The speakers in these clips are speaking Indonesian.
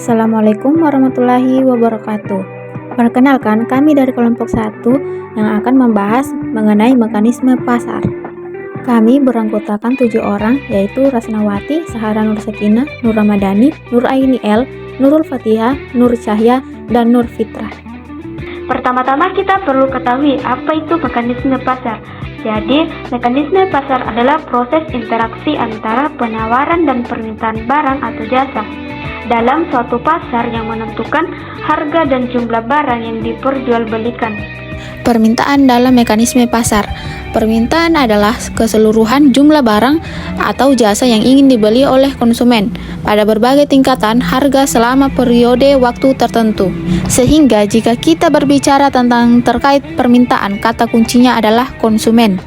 Assalamualaikum warahmatullahi wabarakatuh. Perkenalkan, kami dari kelompok 1 yang akan membahas mengenai mekanisme pasar. Kami beranggotakan 7 orang, yaitu Rasnawati, Sahara Nur Sakinah, Nur Ramadhani, Nur Aini L, Nurul Fatihah, Nur Cahya, dan Nur Fitrah. Pertama-tama kita perlu ketahui apa itu mekanisme pasar. Jadi, mekanisme pasar adalah proses interaksi antara penawaran dan permintaan barang atau jasa dalam suatu pasar yang menentukan harga dan jumlah barang yang diperjualbelikan. Permintaan dalam mekanisme pasar. Permintaan adalah keseluruhan jumlah barang atau jasa yang ingin dibeli oleh konsumen pada berbagai tingkatan harga selama periode waktu tertentu. Sehingga jika kita berbicara tentang terkait permintaan, kata kuncinya adalah konsumen.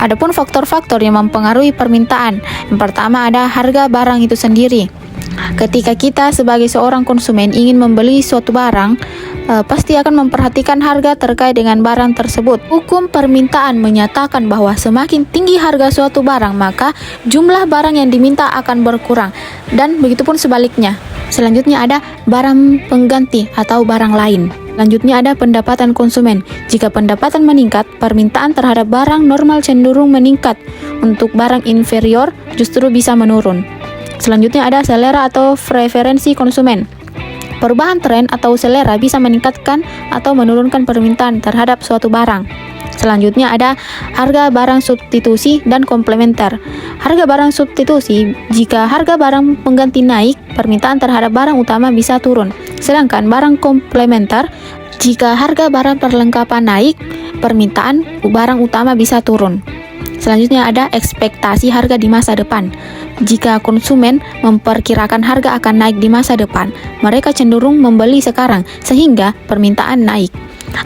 Adapun faktor-faktor yang mempengaruhi permintaan, yang pertama ada harga barang itu sendiri. Ketika kita sebagai seorang konsumen ingin membeli suatu barang, pasti akan memperhatikan harga terkait dengan barang tersebut. Hukum permintaan menyatakan bahwa semakin tinggi harga suatu barang, maka jumlah barang yang diminta akan berkurang, dan begitupun sebaliknya. Selanjutnya ada barang pengganti atau barang lain. Selanjutnya ada pendapatan konsumen. Jika pendapatan meningkat, permintaan terhadap barang normal cenderung meningkat. Untuk barang inferior justru bisa menurun. Selanjutnya ada selera atau preferensi konsumen. Perubahan tren atau selera bisa meningkatkan atau menurunkan permintaan terhadap suatu barang. Selanjutnya ada harga barang substitusi dan komplementer. Harga barang substitusi, jika harga barang pengganti naik, permintaan terhadap barang utama bisa turun. Sedangkan barang komplementer, jika harga barang perlengkapan naik, permintaan barang utama bisa turun. Selanjutnya ada ekspektasi harga di masa depan. Jika konsumen memperkirakan harga akan naik di masa depan, mereka cenderung membeli sekarang sehingga permintaan naik.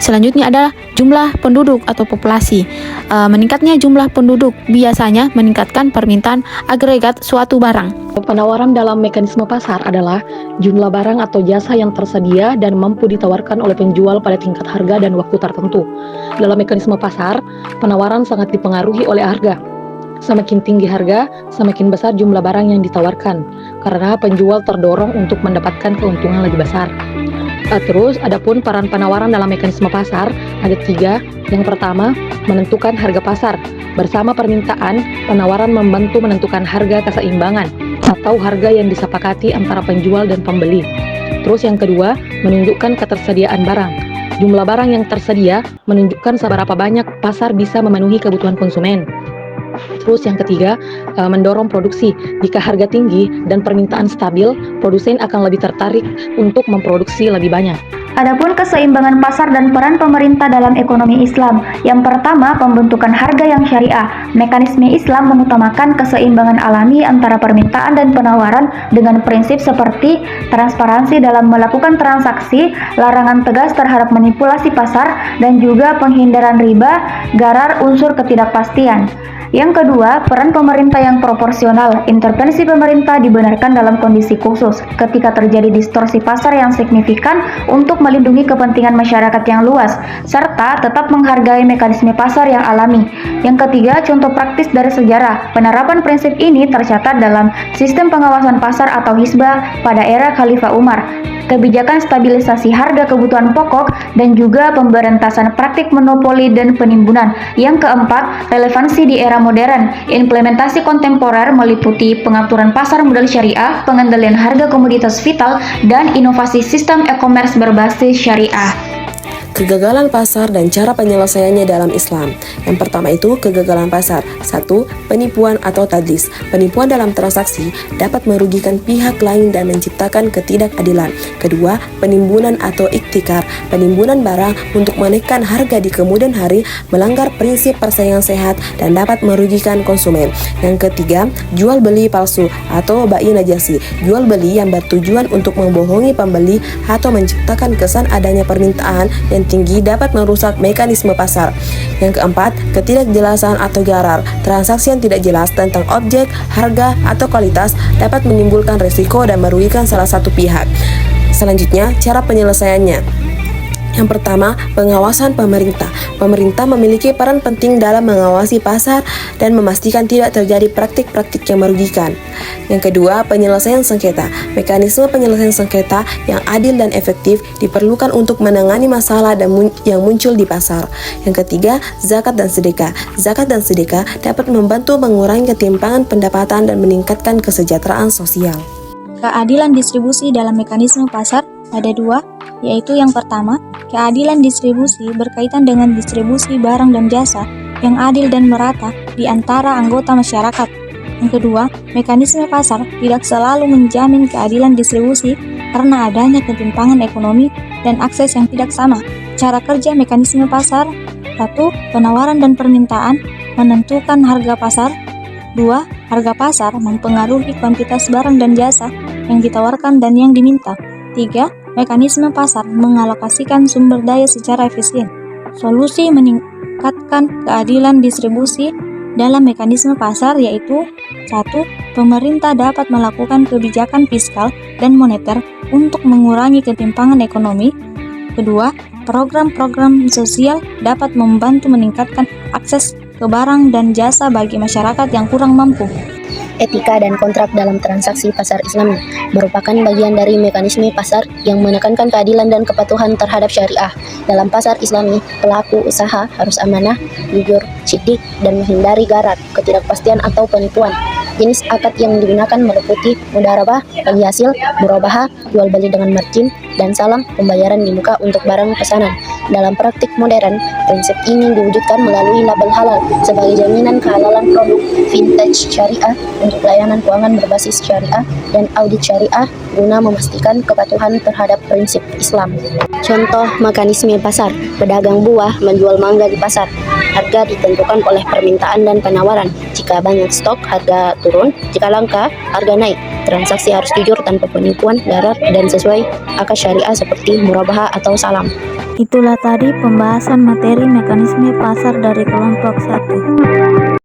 Selanjutnya adalah jumlah penduduk atau populasi. Meningkatnya jumlah penduduk biasanya meningkatkan permintaan agregat suatu barang. Penawaran dalam mekanisme pasar adalah jumlah barang atau jasa yang tersedia dan mampu ditawarkan oleh penjual pada tingkat harga dan waktu tertentu. Dalam mekanisme pasar, penawaran sangat dipengaruhi oleh harga. Semakin tinggi harga, semakin besar jumlah barang yang ditawarkan, karena penjual terdorong untuk mendapatkan keuntungan lebih besar. Terus, adapun peran penawaran dalam mekanisme pasar ada 3. Yang pertama, menentukan harga pasar. Bersama permintaan, penawaran membantu menentukan harga keseimbangan atau harga yang disepakati antara penjual dan pembeli. Terus yang kedua, menunjukkan ketersediaan barang. Jumlah barang yang tersedia menunjukkan seberapa banyak pasar bisa memenuhi kebutuhan konsumen. Terus yang ketiga, mendorong produksi. Jika harga tinggi dan permintaan stabil, produsen akan lebih tertarik untuk memproduksi lebih banyak. Adapun keseimbangan pasar dan peran pemerintah dalam ekonomi Islam. Yang pertama, pembentukan harga yang syariah. Mekanisme Islam mengutamakan keseimbangan alami antara permintaan dan penawaran dengan prinsip seperti transparansi dalam melakukan transaksi, larangan tegas terhadap manipulasi pasar, dan juga penghindaran riba, gharar, unsur ketidakpastian. Yang kedua, peran pemerintah yang proporsional. Intervensi pemerintah dibenarkan dalam kondisi khusus ketika terjadi distorsi pasar yang signifikan untuk melindungi kepentingan masyarakat yang luas, serta tetap menghargai mekanisme pasar yang alami. Yang ketiga, contoh praktis dari sejarah. Penerapan prinsip ini tercatat dalam sistem pengawasan pasar atau Hizbah pada era Khalifah Umar, kebijakan stabilisasi harga kebutuhan pokok, dan juga pemberantasan praktik monopoli dan penimbunan. Yang keempat, relevansi di era modern. Implementasi kontemporer meliputi pengaturan pasar modal syariah, pengendalian harga komoditas vital, dan inovasi sistem e-commerce berbasis syariah. Kegagalan pasar dan cara penyelesaiannya dalam Islam. Yang pertama itu kegagalan pasar. 1. Penipuan atau tadlis. Penipuan dalam transaksi dapat merugikan pihak lain dan menciptakan ketidakadilan. Kedua, penimbunan atau iktikar. Penimbunan barang untuk menaikkan harga di kemudian hari melanggar prinsip persaingan sehat dan dapat merugikan konsumen. Yang ketiga, jual beli palsu atau bai najasi. Jual beli yang bertujuan untuk membohongi pembeli atau menciptakan kesan adanya permintaan yang tinggi dapat merusak mekanisme pasar. Yang keempat, ketidakjelasan atau gharar. Transaksi yang tidak jelas tentang objek, harga, atau kualitas dapat menimbulkan risiko dan merugikan salah satu pihak. Selanjutnya, cara penyelesaiannya. Yang pertama, pengawasan pemerintah. Pemerintah memiliki peran penting dalam mengawasi pasar dan memastikan tidak terjadi praktik-praktik yang merugikan. Yang kedua, penyelesaian sengketa. Mekanisme penyelesaian sengketa yang adil dan efektif diperlukan untuk menangani masalah yang muncul di pasar. Yang ketiga, zakat dan sedekah. Zakat dan sedekah dapat membantu mengurangi ketimpangan pendapatan dan meningkatkan kesejahteraan sosial. Keadilan distribusi dalam mekanisme pasar ada dua, yaitu yang pertama, keadilan distribusi berkaitan dengan distribusi barang dan jasa yang adil dan merata di antara anggota masyarakat. Yang kedua, mekanisme pasar tidak selalu menjamin keadilan distribusi karena adanya ketimpangan ekonomi dan akses yang tidak sama. Cara kerja mekanisme pasar: 1. Penawaran dan permintaan menentukan harga pasar. 2. Harga pasar mempengaruhi kuantitas barang dan jasa yang ditawarkan dan yang diminta. 3. Mekanisme pasar mengalokasikan sumber daya secara efisien. Solusi meningkatkan keadilan distribusi dalam mekanisme pasar yaitu: 1. Pemerintah dapat melakukan kebijakan fiskal dan moneter untuk mengurangi ketimpangan ekonomi. Kedua, program-program sosial dapat membantu meningkatkan akses ke barang dan jasa bagi masyarakat yang kurang mampu. Etika dan kontrak dalam transaksi pasar Islami merupakan bagian dari mekanisme pasar yang menekankan keadilan dan kepatuhan terhadap syariah. Dalam pasar Islami, pelaku usaha harus amanah, jujur, sidik, dan menghindari gharar, ketidakpastian atau penipuan. Jenis akad yang digunakan meliputi mudharabah bagi hasil, murabaha jual beli dengan margin, dan salam pembayaran di muka untuk barang pesanan. Dalam praktik modern, prinsip ini diwujudkan melalui label halal sebagai jaminan kehalalan produk vintage syariah untuk layanan keuangan berbasis syariah dan audit syariah guna memastikan kepatuhan terhadap prinsip Islam. Contoh mekanisme pasar: pedagang buah menjual mangga di pasar. Harga ditentukan oleh permintaan dan penawaran. Jika banyak stok, harga turun. Jika langka, harga naik. Transaksi harus jujur tanpa penipuan, gharar, dan sesuai akad syariah seperti murabaha atau salam. Itulah tadi pembahasan materi mekanisme pasar dari kelompok 1.